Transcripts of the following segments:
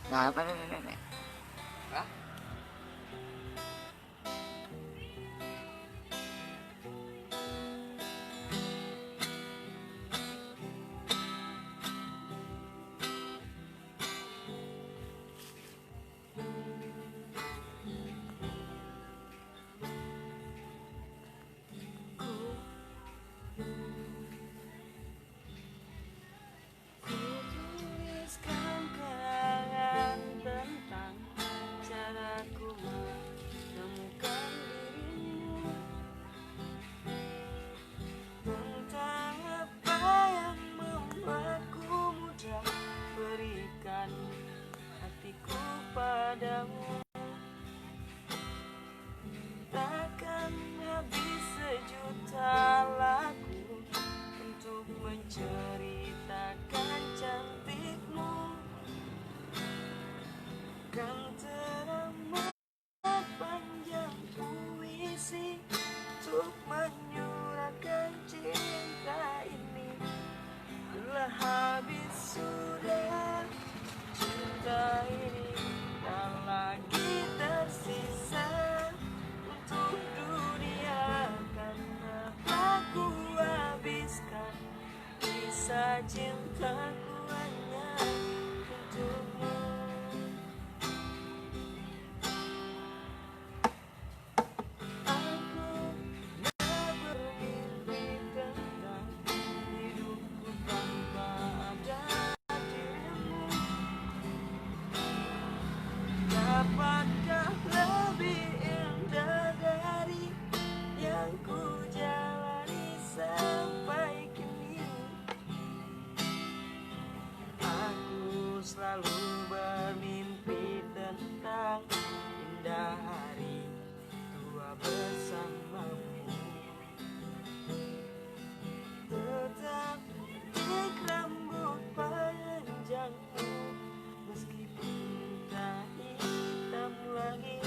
Nah, apa nih? Hah? Padamu takkan habis sejuta lagu untuk menceritakan cantikmu, kan teramat panjang puisi untuk menyuarakan cinta ini. Telah habis sudah cinta ini, tak lagi tersisa untuk dunia, karena aku habiskan kisah cintaku hanya untukmu. Aku tak bermimpi tentang hidupku tanpa ada dirimu. Dapatkah lebih indah dari yang ku jalani sampai kini? Aku selalu bermimpi tentang indah hari tua bersamamu. Tetap tik rambut panjangmu, meskipun tak hitam lagi.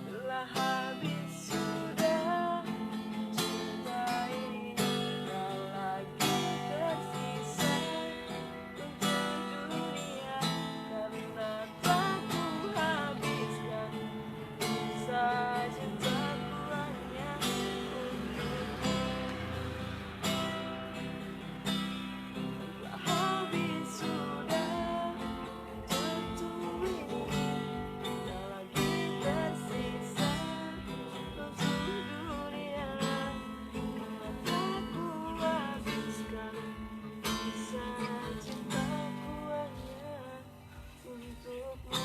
Telah habis sudah cinta ini, tak lagi tersisa untuk dunia, karena tak ku habiskan kisah cintaku hanya untukmu. Telah habis sudah tentu ini, tak lagi tersisa untuk dunia, karena tak ku habiskan kisah cintaku hanya untukmu.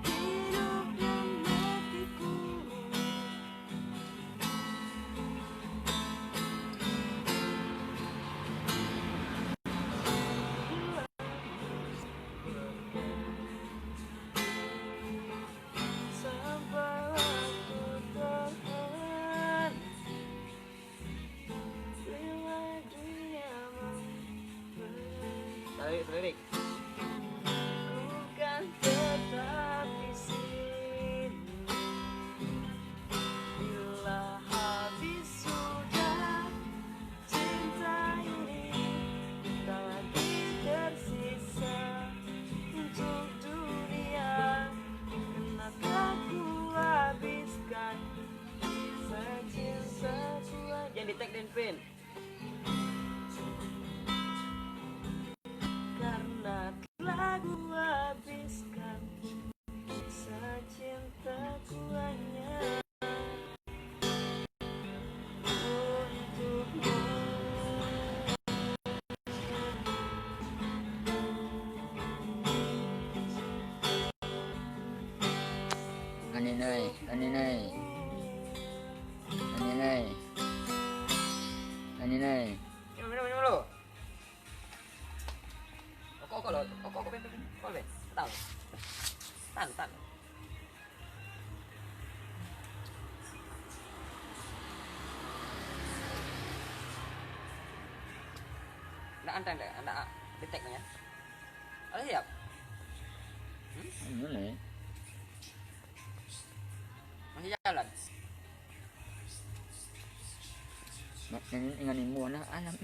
Hidup dan matiku, sampai waktu terhenti, bila dunia memberi, ku kan tetap di sini. Bila habis sudah cinta ini, tak lagi tersisa untuk dunia, karena tak ku habiskan kisah cintaku. Jangan di tag dan pin, karena telah ku habiskan kisah cintaku hanya untukmu. Aninai. Minum lo. Kok lo, kok ben, tahu. Tan. Anda detek ya. Ada siap? Boleh. Masih jalan. Nganin mo na alam.